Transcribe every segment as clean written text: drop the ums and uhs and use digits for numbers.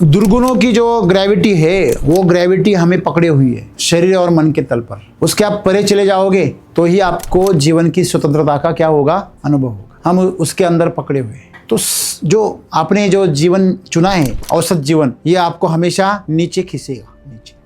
दुर्गुणों की जो ग्रेविटी है वो ग्रेविटी हमें पकड़े हुई है शरीर और मन के तल पर। उसके आप परे चले जाओगे तो ही आपको जीवन की स्वतंत्रता का क्या होगा, अनुभव होगा। हम उसके अंदर पकड़े हुए हैं। तो जो आपने जो जीवन चुना है औसत जीवन, ये आपको हमेशा नीचे खींचेगा।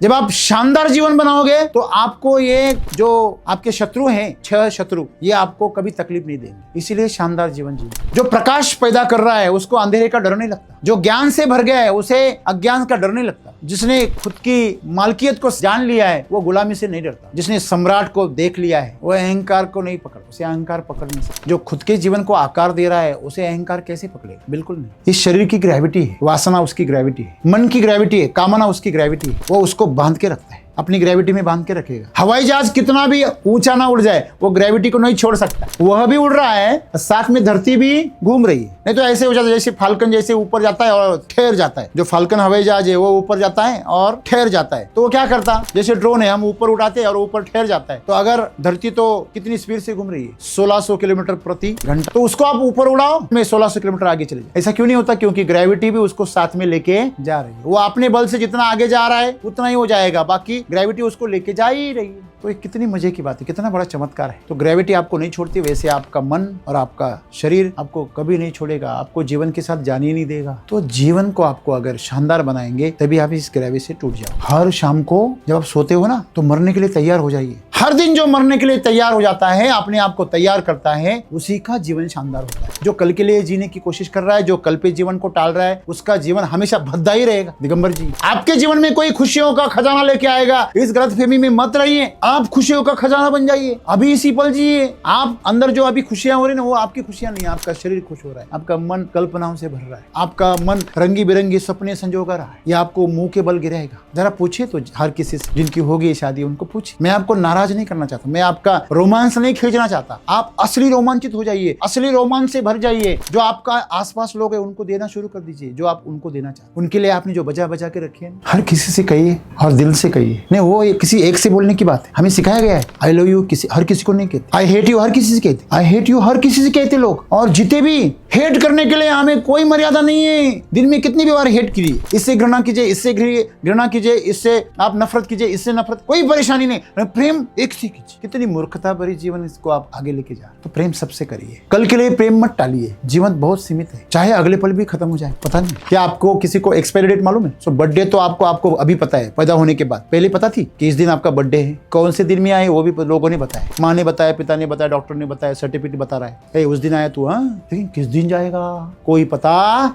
जब आप शानदार जीवन बनाओगे तो आपको ये जो आपके शत्रु हैं, 6 शत्रु, ये आपको कभी तकलीफ नहीं देंगे। इसीलिए शानदार जीवन जीना। जो प्रकाश पैदा कर रहा है उसको अंधेरे का डर नहीं लगता। जो ज्ञान से भर गया है उसे अज्ञान का डर नहीं लगता। जिसने खुद की मालकियत को जान लिया है वो गुलामी से नहीं डरता। जिसने सम्राट को देख लिया है वो अहंकार को नहीं पकड़, उसे अहंकार पकड़ नहीं सकता। जो खुद के जीवन को आकार दे रहा है उसे अहंकार कैसे पकड़ेगा? बिल्कुल नहीं। इस शरीर की ग्रेविटी है, वासना उसकी ग्रेविटी है, मन की ग्रेविटी है, कामना उसकी ग्रेविटी है, वो उसको बांध के रखता है, अपनी ग्रेविटी में बांध के रखेगा। हवाई जहाज कितना भी ऊंचा ना उड़ जाए वो ग्रेविटी को नहीं छोड़ सकता। वह भी उड़ रहा है, साथ में धरती भी घूम रही है। नहीं तो ऐसे हो जाता है जैसे फाल्कन जैसे ऊपर जाता है और ठहर जाता है। जो फाल्कन हवाई जहाज है वो ऊपर जाता है और ठहर जाता है। तो वो क्या करता, जैसे ड्रोन है, हम ऊपर उड़ाते हैं और ऊपर ठहर जाता है। तो अगर धरती तो कितनी स्पीड से घूम रही है, 1600 किलोमीटर प्रति घंटा, तो उसको आप ऊपर उड़ाओ, मैं 1600 किलोमीटर आगे चले जाए। ऐसा क्यों नहीं होता? क्योंकि ग्रेविटी भी उसको साथ में लेके जा रही है। वो अपने बल से जितना आगे जा रहा है उतना ही हो जाएगा, बाकी ग्रेविटी उसको लेके जा ही रही है। तो ये कितनी मजे की बात है, कितना बड़ा चमत्कार है। तो ग्रेविटी आपको नहीं छोड़ती, वैसे आपका मन और आपका शरीर आपको कभी नहीं छोड़ेगा, आपको जीवन के साथ जाने ही नहीं देगा। तो जीवन को आपको अगर शानदार बनाएंगे तभी आप इस ग्रेविटी से टूट जाओ। हर शाम को जब आप सोते हो ना तो मरने के लिए तैयार हो जाइए। हर दिन जो मरने के लिए तैयार हो जाता है, अपने आप को तैयार करता है, उसी का जीवन शानदार होता है। जो कल के लिए जीने की कोशिश कर रहा है, जो कल पे जीवन को टाल रहा है, उसका जीवन हमेशा भद्दा ही रहेगा। दिगंबर जी, आपके जीवन में कोई खुशियों का खजाना लेके आएगा, इस गलतफहमी में मत रहिए। आप खुशियों का खजाना बन जाइए, अभी इसी पल जिए। आप अंदर जो अभी खुशियां हो रही है ना, वो आपकी खुशियां नहीं, आपका शरीर खुश हो रहा है, आपका मन कल्पनाओं से भर रहा है, आपका मन रंगी बिरंगी सपने संजो रहा है। ये आपको मुंह के बल गिराएगा। जरा पूछिए तो हर किसी से जिनकी होगी शादी, उनको पूछिए। मैं आपको नाराज नहीं करना चाहता, मैं आपका रोमांस नहीं खींचना चाहता। आप असली रोमांचित हो जाइए, असली रोमांच से भर जाइए। जो आपका आसपास लोग है उनको देना शुरू कर दीजिए, जो आप उनको देना चाहते। उनके लिए आपने जो बजा बजा के रखे हैं, हर किसी से कहिए और दिल से कहिए। नहीं, वो किसी एक से बोलने की बात है, हमें सिखाया गया है। आई लव यू हर किसी को नहीं कहते, आई हेट यू हर किसी से कहते, आई हेट यू हर किसी से कहते लोग। और जीते भी हेट करने के लिए हमें कोई मर्यादा नहीं है। दिन में कितनी भी बार हेट कीजिए, इससे घृणा कीजिए, इससे घृणा कीजिए, इससे आप नफरत कीजिए, इससे नफरत, कोई परेशानी नहीं। प्रेम एक से कीजिए। कितनी मूर्खता भरी जीवन, इसको आप आगे लेके जा। तो प्रेम सबसे करिए, कल के लिए प्रेम मत टालिए। जीवन बहुत सीमित है, चाहे अगले पल भी खत्म हो जाए। पता नहीं क्या आपको किसी को एक्सपायरी डेट मालूम है? सो बर्थडे तो आपको अभी पता है, पैदा होने के बाद। पहले पता थी कि इस दिन आपका बर्थडे है, कौन से दिन में आए वो भी लोगों ने बताया। माँ ने बताया, पिता ने बताया, डॉक्टर ने बताया, सर्टिफिकेट बता रहा है उस दिन आया तू। हाँ, लेकिन किस दिन जाएगा कोई पता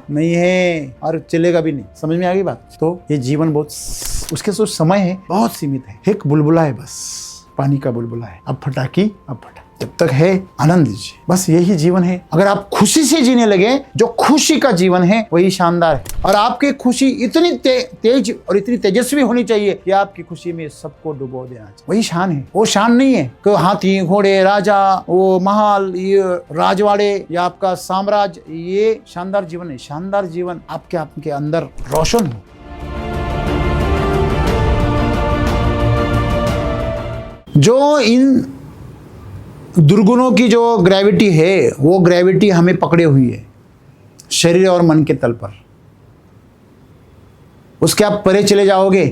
नहीं है और चलेगा भी नहीं। समझ में आ गई बात? तो ये जीवन बहुत, उसके जो समय है बहुत सीमित है। एक बुलबुला है, बस पानी का बुलबुला है। अब फटाकी, अब फटा, जब तक है आनंद लीजिए। बस यही जीवन है। अगर आप खुशी से जीने लगे, जो खुशी का जीवन है वही शानदार है। और आपकी खुशी इतनी तेज और इतनी तेजस्वी होनी चाहिए कि आपकी खुशी में सबको डुबो देना चाहिए। वही शान है। वो शान नहीं है कि हाथी घोड़े राजा, वो महल, ये राजवाड़े या आपका साम्राज्य, ये शानदार जीवन है। शानदार जीवन आपके अंदर रोशन हो। जो इन दुर्गुणों की जो ग्रेविटी है वो ग्रेविटी हमें पकड़े हुई है शरीर और मन के तल पर। उसके आप परे चले जाओगे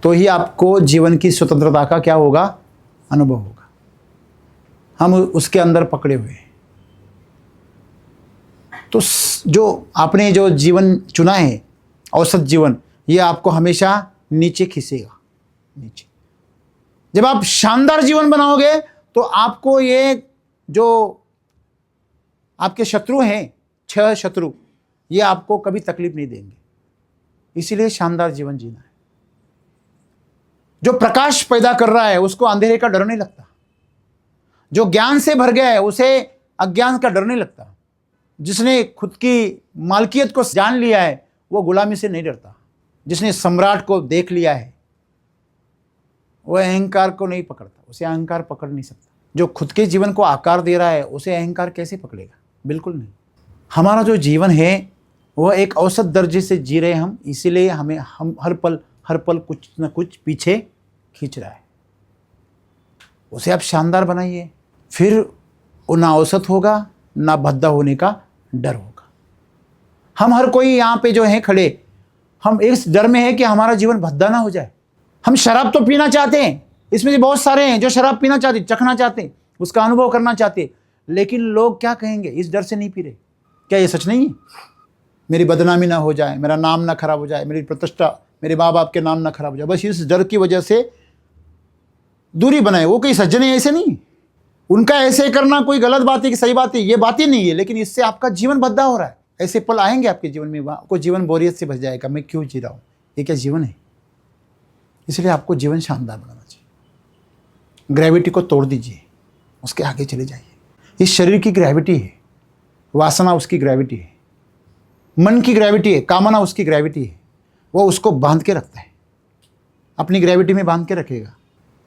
तो ही आपको जीवन की स्वतंत्रता का क्या होगा, अनुभव होगा। हम उसके अंदर पकड़े हुए हैं। तो जो आपने जो जीवन चुना है औसत जीवन, ये आपको हमेशा नीचे खींचेगा, नीचे। जब आप शानदार जीवन बनाओगे तो आपको ये जो आपके शत्रु हैं, 6 शत्रु, ये आपको कभी तकलीफ नहीं देंगे। इसीलिए शानदार जीवन जीना है। जो प्रकाश पैदा कर रहा है उसको अंधेरे का डर नहीं लगता। जो ज्ञान से भर गया है उसे अज्ञान का डर नहीं लगता। जिसने खुद की मालकियत को जान लिया है वो गुलामी से नहीं डरता। जिसने सम्राट को देख लिया है वो अहंकार को नहीं पकड़ता, उसे अहंकार पकड़ नहीं सकता। जो खुद के जीवन को आकार दे रहा है उसे अहंकार कैसे पकड़ेगा? बिल्कुल नहीं। हमारा जो जीवन है वह एक औसत दर्जे से जी रहे हम, इसीलिए हम हर पल कुछ न कुछ पीछे खींच रहा है। उसे आप शानदार बनाइए, फिर वो ना औसत होगा ना भद्दा होने का डर होगा। हम हर कोई यहाँ पे जो है खड़े, हम इस डर में है कि हमारा जीवन भद्दा ना हो जाए। हम शराब तो पीना चाहते हैं, इसमें से बहुत सारे हैं जो शराब पीना चाहते, चखना चाहते, उसका अनुभव करना चाहते, लेकिन लोग क्या कहेंगे इस डर से नहीं पी रहे। क्या ये सच नहीं है? मेरी बदनामी ना हो जाए, मेरा नाम ना खराब हो जाए, मेरी प्रतिष्ठा, मेरे माँ बाप के नाम ना खराब हो जाए, बस इस डर की वजह से दूरी बनाए। वो कोई सज्जन है ऐसे नहीं, उनका ऐसे करना कोई गलत बात है कि सही बात है, ये बात ही नहीं है, लेकिन इससे आपका जीवन भद्दा हो रहा है। ऐसे पल आएंगे आपके जीवन में, आपको जीवन बोरियत से भर जाएगा, मैं क्यों जी रहा हूँ, ये क्या जीवन है? इसलिए आपको जीवन शानदार बनाना चाहिए। ग्रेविटी को तोड़ दीजिए, उसके आगे चले जाइए। इस शरीर की ग्रेविटी है, वासना उसकी ग्रेविटी है, मन की ग्रेविटी है, कामना उसकी ग्रेविटी है, वो उसको बांध के रखता है, अपनी ग्रेविटी में बांध के रखेगा।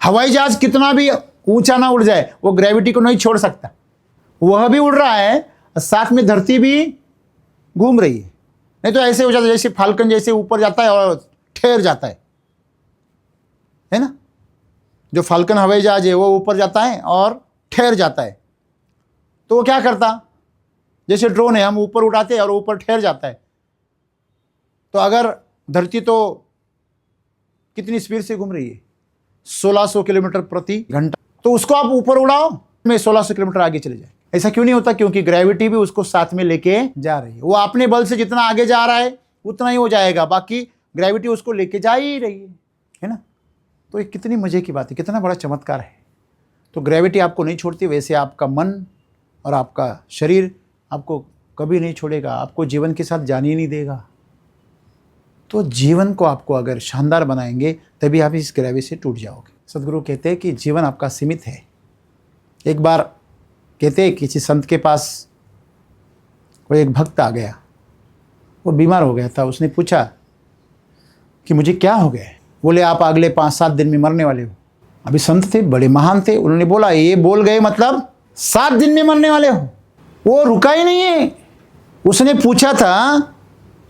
हवाई जहाज कितना भी ऊंचा ना उड़ जाए, वो ग्रेविटी को नहीं छोड़ सकता। वह भी उड़ रहा है, साथ में धरती भी घूम रही है। नहीं तो ऐसे हो जाता है जैसे फाल्कन जैसे ऊपर जाता है और ठहर जाता है ना। जो फाल्कन हवाई जहाज है वो ऊपर जाता है और ठहर जाता है, तो वो क्या करता, जैसे ड्रोन है हम ऊपर उड़ाते हैं और ऊपर ठहर जाता है। तो अगर धरती तो कितनी स्पीड से घूम रही है, 1600 किलोमीटर प्रति घंटा, तो उसको आप ऊपर उड़ाओ, में 1600 किलोमीटर आगे चले जाए। ऐसा क्यों नहीं होता? क्योंकि ग्रेविटी भी उसको साथ में लेके जा रही है। वो अपने बल से जितना आगे जा रहा है उतना ही हो जाएगा, बाकी ग्रेविटी उसको लेके जा ही रही है ना। तो ये कितनी मजे की बात है, कितना बड़ा चमत्कार है। तो ग्रेविटी आपको नहीं छोड़ती, वैसे आपका मन और आपका शरीर आपको कभी नहीं छोड़ेगा, आपको जीवन के साथ जाने ही नहीं देगा। तो जीवन को आपको अगर शानदार बनाएंगे तभी आप इस ग्रेविटी से टूट जाओगे। सदगुरु कहते हैं कि जीवन आपका सीमित है। एक बार कहते हैं किसी संत के पास कोई एक भक्त आ गया, वो बीमार हो गया था। उसने पूछा कि मुझे क्या हो गया? बोले आप अगले 5-7 दिन में मरने वाले हो। अभी संत थे, बड़े महान थे, उन्होंने बोला ये बोल गए मतलब 7 दिन में मरने वाले हो? वो रुका ही नहीं है। उसने पूछा था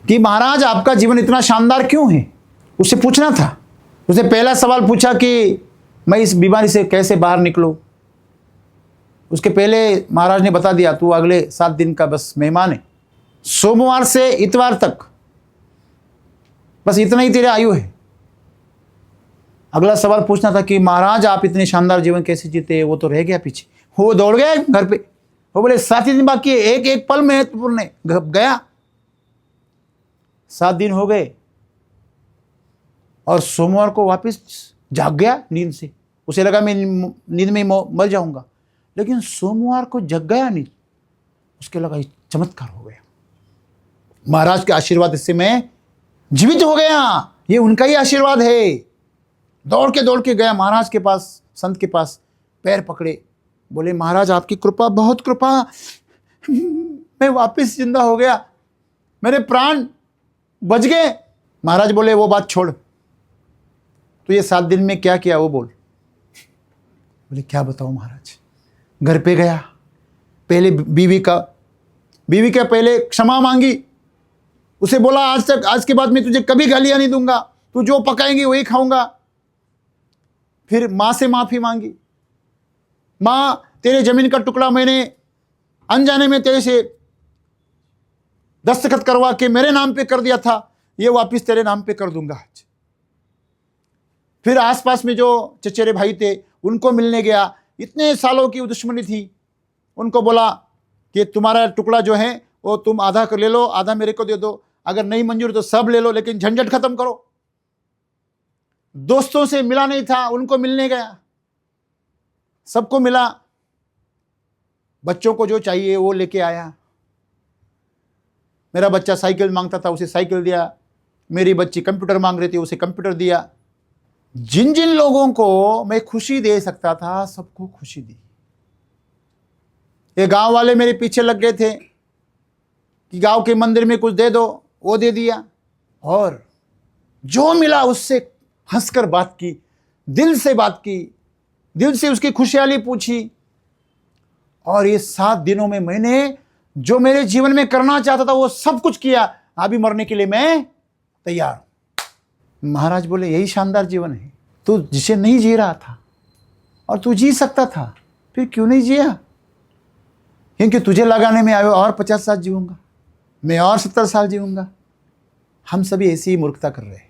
कि महाराज आपका जीवन इतना शानदार क्यों है? उससे पूछना था। उसने पहला सवाल पूछा कि मैं इस बीमारी से कैसे बाहर निकलूं। उसके पहले महाराज ने बता दिया तू अगले 7 दिन का बस मेहमान है, सोमवार से इतवार तक, बस इतना ही तेरी आयु है। अगला सवाल पूछना था कि महाराज आप इतने शानदार जीवन कैसे जीते? वो तो रह गया पीछे, वो दौड़ गया घर पे। वो बोले 7 दिन बाकी है, एक एक पल महत्वपूर्ण है, गया। 7 दिन हो गए और सोमवार को वापस जाग गया नींद से। उसे लगा मैं नींद में मर जाऊंगा, लेकिन सोमवार को जग गया नींद। उसके लगा चमत्कार हो गया, महाराज के आशीर्वाद से मैं जीवित हो गया, ये उनका ही आशीर्वाद है। दौड़ के गया महाराज के पास, संत के पास, पैर पकड़े, बोले महाराज आपकी कृपा, बहुत कृपा, मैं वापस जिंदा हो गया, मेरे प्राण बच गए। महाराज बोले वो बात छोड़, तो ये 7 दिन में क्या किया वो बोल। बोले क्या बताऊं महाराज। घर पे गया, पहले बीवी का पहले क्षमा मांगी। उसे बोला आज के बाद मैं तुझे कभी गालियां नहीं दूंगा, तू जो पकाएंगी वही खाऊंगा। फिर माँ से माफी मांगी, माँ तेरे जमीन का टुकड़ा मैंने अनजाने में तेरे से दस्तखत करवा के मेरे नाम पे कर दिया था, ये वापस तेरे नाम पे कर दूंगा आज। फिर आसपास में जो चचेरे भाई थे उनको मिलने गया, इतने सालों की दुश्मनी थी, उनको बोला कि तुम्हारा टुकड़ा जो है वो तुम आधा कर ले लो, आधा मेरे को दे दो, अगर नहीं मंजूर तो सब ले लो, लेकिन झंझट खत्म करो। दोस्तों से मिला नहीं था, उनको मिलने गया, सबको मिला, बच्चों को जो चाहिए वो लेके आया। मेरा बच्चा साइकिल मांगता था, उसे साइकिल दिया, मेरी बच्ची कंप्यूटर मांग रही थी, उसे कंप्यूटर दिया। जिन जिन लोगों को मैं खुशी दे सकता था सबको खुशी दी। ये गांव वाले मेरे पीछे लग गए थे कि गांव के मंदिर में कुछ दे दो, वो दे दिया, और जो मिला उससे हंसकर बात की, दिल से बात की, दिल से उसकी खुशहाली पूछी। और ये 7 दिनों में मैंने जो मेरे जीवन में करना चाहता था वो सब कुछ किया। अभी मरने के लिए मैं तैयार हूं। महाराज बोले यही शानदार जीवन है, तू जिसे नहीं जी रहा था और तू जी सकता था, फिर क्यों नहीं जिया? क्योंकि तुझे लगाने में आए और 50 साल जीऊंगा, मैं और 70 साल जीऊंगा। हम सभी ऐसी ही मूर्खता कर रहे हैं।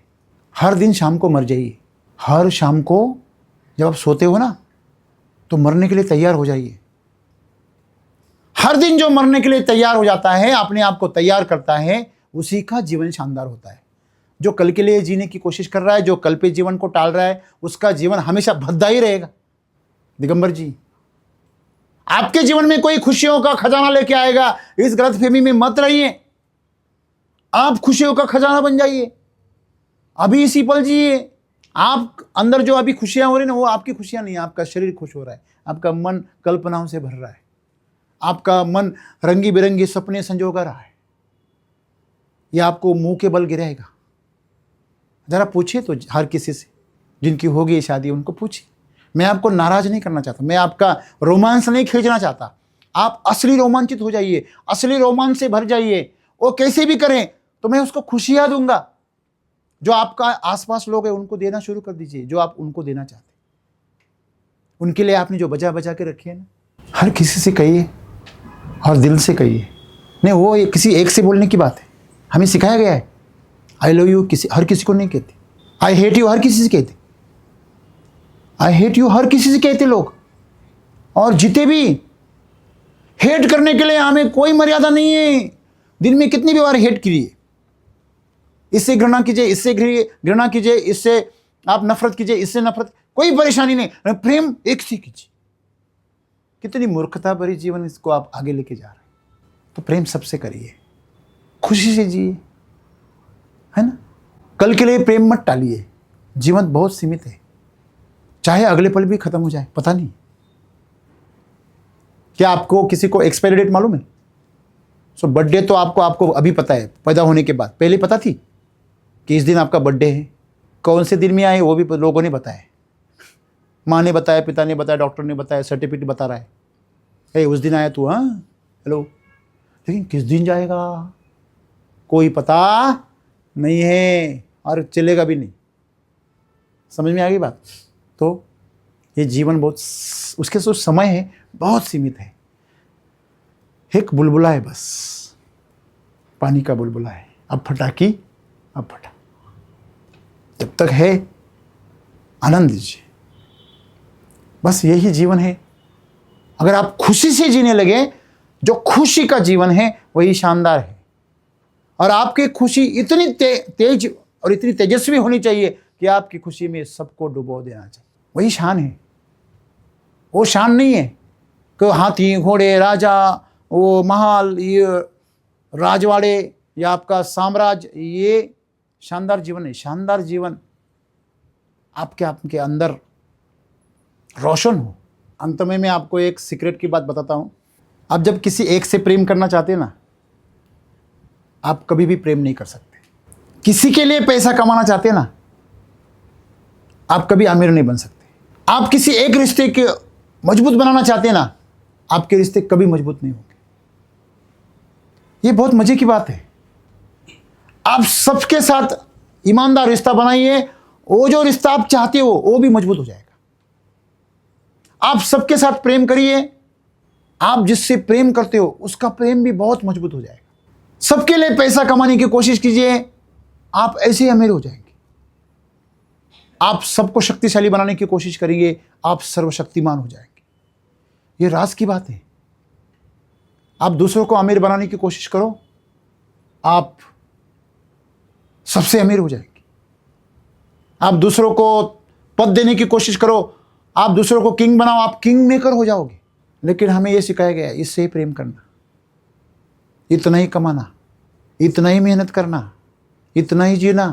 हर दिन शाम को मर जाइए। हर शाम को जब आप सोते हो ना, तो मरने के लिए तैयार हो जाइए। हर दिन जो मरने के लिए तैयार हो जाता है, अपने आप को तैयार करता है, उसी का जीवन शानदार होता है। जो कल के लिए जीने की कोशिश कर रहा है, जो कल पे जीवन को टाल रहा है, उसका जीवन हमेशा भद्दा ही रहेगा। दिगंबर जी, आपके जीवन में कोई खुशियों का खजाना लेके आएगा, इस गलतफहमी में मत रहिए। आप खुशियों का खजाना बन जाइए। अभी इसी पल जिए। आप अंदर जो अभी खुशियां हो रही ना, वो आपकी खुशियां नहीं है। आपका शरीर खुश हो रहा है, आपका मन कल्पनाओं से भर रहा है, आपका मन रंगी बिरंगी सपने संजोगा रहा है। ये आपको मुंह के बल गिराएगा। जरा पूछिए तो हर किसी से, जिनकी होगी शादी, उनको पूछिए। मैं आपको नाराज नहीं करना चाहता, मैं आपका रोमांस नहीं खींचना चाहता। आप असली रोमांचित हो जाइए, असली रोमांच से भर जाइए। वो कैसे भी करें तो मैं उसको खुशियां दूंगा। जो आपका आसपास लोग हैं उनको देना शुरू कर दीजिए, जो आप उनको देना चाहते हैं। उनके लिए आपने जो बचा बचा के रखी है ना, हर किसी से कहिए और दिल से कहिए। नहीं, वो किसी एक से बोलने की बात है। हमें सिखाया गया है आई लव यू हर किसी को नहीं कहते। आई हेट यू हर किसी से कहते। आई हेट यू हर किसी से कहते लोग। और जीते भी हेट करने के लिए हमें कोई मर्यादा नहीं है। दिन में कितनी भी बार हेट कीजिए। इससे घृणा कीजिए, इससे घृणा कीजिए, इससे आप नफरत कीजिए, इससे नफरत, कोई परेशानी नहीं। प्रेम एक से कीजिए। कितनी मूर्खता भरी जीवन इसको आप आगे लेके जा रहे हैं। तो प्रेम सबसे करिए, खुशी से जिए, है ना। कल के लिए प्रेम मत टालिए। जीवन बहुत सीमित है, चाहे अगले पल भी खत्म हो जाए, पता नहीं। क्या आपको किसी को एक्सपायरी डेट मालूम है? सो बर्थडे तो आपको अभी पता है, पैदा होने के बाद। पहले पता थी कि इस दिन आपका बर्थडे है? कौन से दिन में आए वो भी लोगों ने बताया। माँ ने बताया, पिता ने बताया, डॉक्टर ने बताया, सर्टिफिकेट बता रहा है उस दिन आया तू, हाँ हेलो। लेकिन किस दिन जाएगा कोई पता नहीं है, और चलेगा भी नहीं। समझ में आ गई बात? तो ये जीवन बहुत, उसके जो समय है बहुत सीमित है। एक बुलबुला है बस, पानी का बुलबुला है। अब फटा की अब फटा। जब तक है आनंद लीजिए, बस यही जीवन है। अगर आप खुशी से जीने लगे, जो खुशी का जीवन है वही शानदार है। और आपकी खुशी इतनी तेज और इतनी तेजस्वी होनी चाहिए कि आपकी खुशी में सबको डुबो देना चाहिए। वही शान है। वो शान नहीं है कि हाथी घोड़े राजा, वो महल, ये राजवाड़े या आपका साम्राज्य, ये शानदार जीवन है। शानदार जीवन आपके अंदर रोशन हो। अंत में मैं आपको एक सीक्रेट की बात बताता हूँ। आप जब किसी एक से प्रेम करना चाहते हैं ना, आप कभी भी प्रेम नहीं कर सकते। किसी के लिए पैसा कमाना चाहते हैं ना, आप कभी अमीर नहीं बन सकते। आप किसी एक रिश्ते के मजबूत बनाना चाहते हैं ना, आपके रिश्ते कभी मजबूत नहीं होंगे। ये बहुत मजे की बात है। आप सबके साथ ईमानदार रिश्ता बनाइए, वो जो रिश्ता आप चाहते हो वो भी मजबूत हो जाएगा। आप सबके साथ प्रेम करिए, आप जिससे प्रेम करते हो उसका प्रेम भी बहुत मजबूत हो जाएगा। सबके लिए पैसा कमाने की कोशिश कीजिए, आप ऐसे ही अमीर हो जाएंगे। आप सबको शक्तिशाली बनाने की कोशिश करेंगे, आप सर्वशक्तिमान हो जाएंगे। ये राज की बात है। आप दूसरों को अमीर बनाने की कोशिश करो, आप सबसे अमीर हो जाएंगे। आप दूसरों को पद देने की कोशिश करो, आप दूसरों को किंग बनाओ, आप किंग मेकर हो जाओगे। लेकिन हमें यह सिखाया गया है, इससे ही प्रेम करना, इतना ही कमाना, इतना ही मेहनत करना, इतना ही जीना,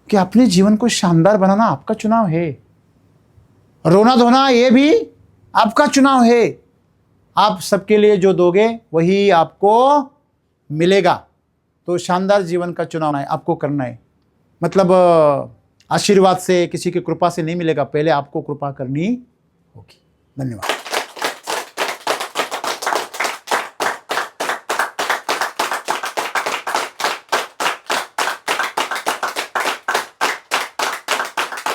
कि अपने जीवन को शानदार बनाना आपका चुनाव है। रोना धोना ये भी आपका चुनाव है। आप सबके लिए जो दोगे वही आपको मिलेगा। तो शानदार जीवन का चुनाव है, आपको करना है। मतलब आशीर्वाद से, किसी की कृपा से नहीं मिलेगा, पहले आपको कृपा करनी होगी। धन्यवाद।